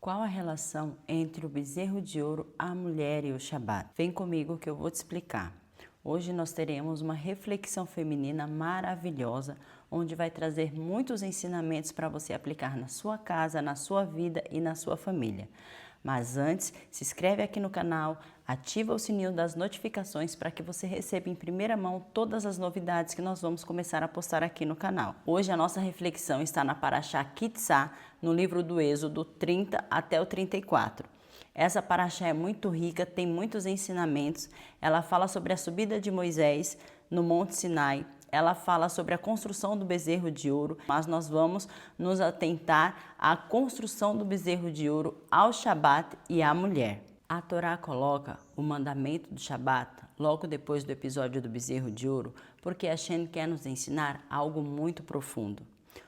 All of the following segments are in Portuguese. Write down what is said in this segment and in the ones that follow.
Qual a relação entre o bezerro de ouro, a mulher e o Shabat? Vem comigo que eu vou te explicar. Hoje nós teremos uma reflexão feminina maravilhosa, onde vai trazer muitos ensinamentos para você aplicar na sua casa, na sua vida e na sua família. Mas antes, se inscreve aqui no canal, ativa o sininho das notificações para que você receba em primeira mão todas as novidades que nós vamos começar a postar aqui no canal. Hoje a nossa reflexão está na Parashá Kitzá, no livro do Êxodo 30 até o 34. Essa paraxá é muito rica, tem muitos ensinamentos. Ela fala sobre a subida de Moisés no Monte Sinai. Ela fala sobre a construção do bezerro de ouro, mas nós vamos nos atentar à construção do bezerro de ouro, ao Shabat e à mulher. A Torá coloca o mandamento do Shabat logo depois do episódio do bezerro de ouro, porque Hashem quer nos ensinar algo muito profundo.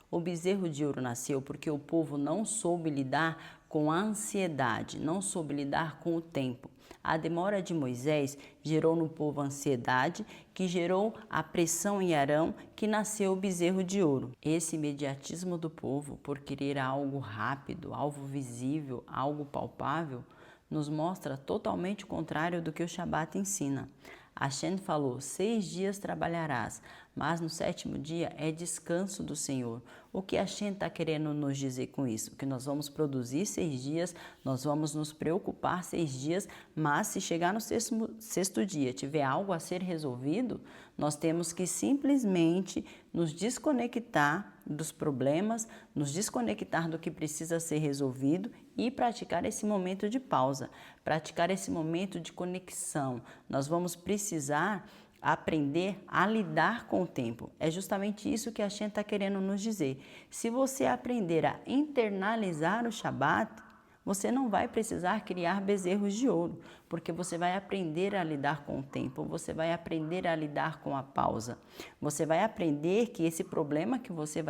O bezerro de ouro nasceu porque o povo não soube lidar com a ansiedade, não soube lidar com o tempo. A demora de Moisés gerou no povo ansiedade, que gerou a pressão em Arão, que nasceu o bezerro de ouro. Esse imediatismo do povo por querer algo rápido, algo visível, algo palpável, nos mostra totalmente o contrário do que o Shabat ensina. Hashem falou: 6 dias trabalharás, mas no 7º dia é descanso do Senhor. O que Hashem está querendo nos dizer com isso? Que nós vamos produzir 6 dias, nós vamos nos preocupar 6 dias, mas se chegar no sexto dia tiver algo a ser resolvido, nós temos que simplesmente nos desconectar dos problemas, nos desconectar do que precisa ser resolvido e praticar esse momento de pausa, praticar esse momento de conexão. Nós vamos precisar aprender a lidar com o tempo. É justamente isso que a Hashem está querendo nos dizer. Se você aprender a internalizar o Shabat, você não vai precisar criar bezerros de ouro, porque você vai aprender a lidar com o tempo, você vai aprender a lidar com a pausa. Você vai aprender que esse problema que você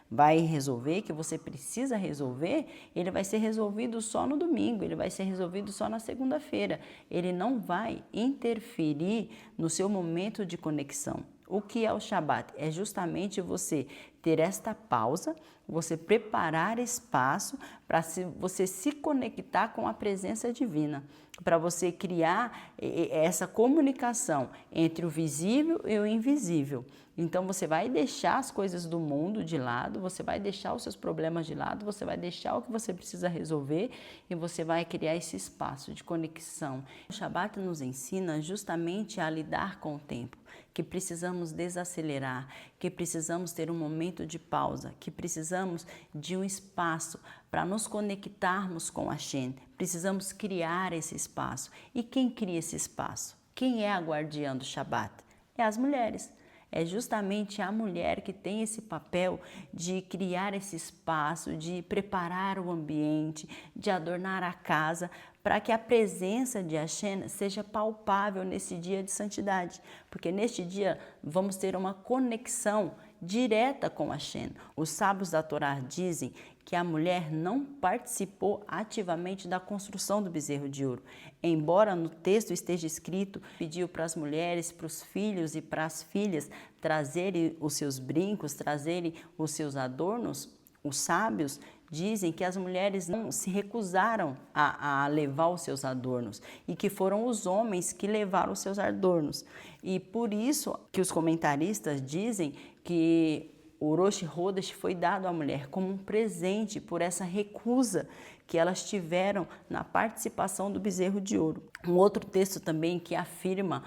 vai resolver, que você precisa resolver, ele vai ser resolvido só no domingo, ele vai ser resolvido só na segunda-feira. Ele não vai interferir no seu momento de conexão. O que é o Shabat? É justamente você ter esta pausa, você preparar espaço para você se conectar com a presença divina, para você criar essa comunicação entre o visível e o invisível. Então você vai deixar as coisas do mundo de lado, você vai deixar os seus problemas de lado, você vai deixar o que você precisa resolver e você vai criar esse espaço de conexão. O Shabat nos ensina justamente a lidar com o tempo, que precisamos desacelerar, que precisamos ter um momento de pausa, que precisamos de um espaço para nos conectarmos com a Hashem. Precisamos criar esse espaço. E quem cria esse espaço? Quem é a guardiã do Shabat? É as mulheres. É justamente a mulher que tem esse papel de criar esse espaço, de preparar o ambiente, de adornar a casa, para que a presença de Hashem seja palpável nesse dia de santidade. Porque neste dia vamos ter uma conexão direta com Hashem. Os sábios da Torá dizem que a mulher não participou ativamente da construção do bezerro de ouro. Embora no texto esteja escrito, pediu para as mulheres, para os filhos e para as filhas trazerem os seus brincos, trazerem os seus adornos, os sábios dizem que as mulheres não se recusaram a levar os seus adornos e que foram os homens que levaram os seus adornos. E por isso que os comentaristas dizem que o Rosh Hodesh foi dado à mulher como um presente por essa recusa que elas tiveram na participação do bezerro de ouro. Um outro texto também que afirma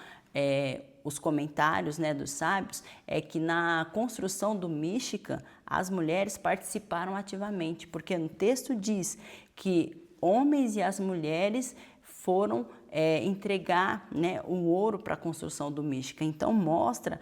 os comentários dos sábios é que na construção do Mishkan as mulheres participaram ativamente, porque no texto diz que homens e as mulheres foram entregar o ouro para a construção do Mishkan. Então mostra,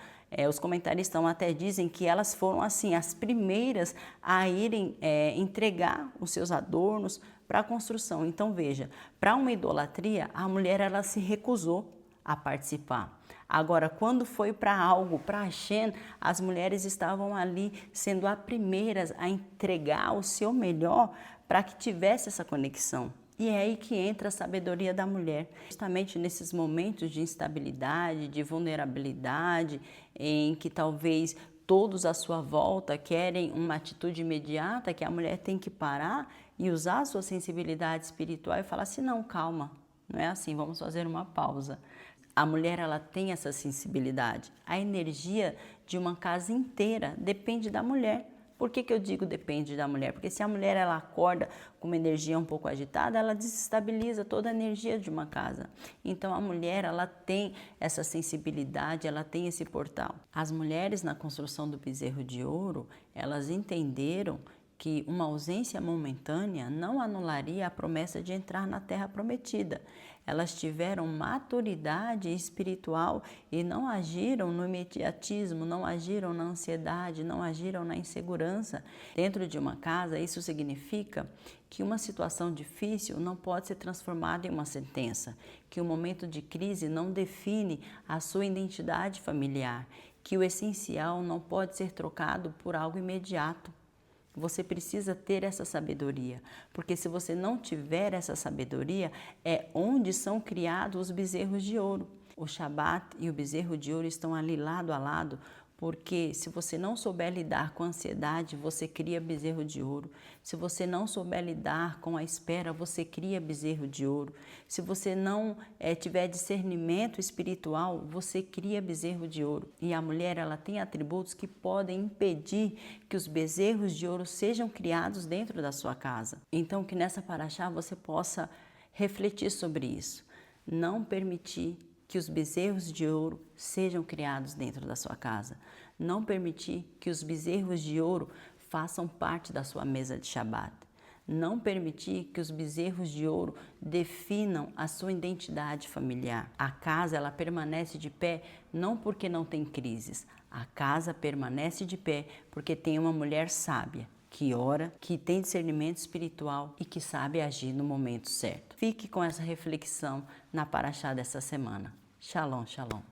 os comentaristas até dizem que elas foram assim as primeiras a irem entregar os seus adornos para a construção. Então veja, para uma idolatria a mulher ela se recusou a participar. Agora, quando foi para algo, para Hashem, as mulheres estavam ali sendo as primeiras a entregar o seu melhor para que tivesse essa conexão. E é aí que entra a sabedoria da mulher. Justamente nesses momentos de instabilidade, de vulnerabilidade, em que talvez todos à sua volta querem uma atitude imediata, que a mulher tem que parar e usar a sua sensibilidade espiritual e falar assim, não, calma, não é assim, vamos fazer uma pausa. A mulher, ela tem essa sensibilidade. A energia de uma casa inteira depende da mulher. Por que eu digo depende da mulher? Porque se a mulher ela acorda com uma energia um pouco agitada, ela desestabiliza toda a energia de uma casa. Então a mulher ela tem essa sensibilidade, ela tem esse portal. As mulheres na construção do bezerro de ouro, elas entenderam que uma ausência momentânea não anularia a promessa de entrar na terra prometida. Elas tiveram maturidade espiritual e não agiram no imediatismo, não agiram na ansiedade, não agiram na insegurança. Dentro de uma casa, isso significa que uma situação difícil não pode ser transformada em uma sentença, que um momento de crise não define a sua identidade familiar, que o essencial não pode ser trocado por algo imediato. Você precisa ter essa sabedoria, porque se você não tiver essa sabedoria, é onde são criados os bezerros de ouro. O Shabat e o bezerro de ouro estão ali lado a lado, porque se você não souber lidar com a ansiedade, você cria bezerro de ouro. Se você não souber lidar com a espera, você cria bezerro de ouro. Se você não tiver discernimento espiritual, você cria bezerro de ouro. E a mulher, ela tem atributos que podem impedir que os bezerros de ouro sejam criados dentro da sua casa. Então, que nessa paraxá você possa refletir sobre isso. Não permitir que os bezerros de ouro sejam criados dentro da sua casa. Não permitir que os bezerros de ouro façam parte da sua mesa de Shabat. Não permitir que os bezerros de ouro definam a sua identidade familiar. A casa, ela permanece de pé não porque não tem crises. A casa permanece de pé porque tem uma mulher sábia, que ora, que tem discernimento espiritual e que sabe agir no momento certo. Fique com essa reflexão na paraxá dessa semana. Shalom, shalom.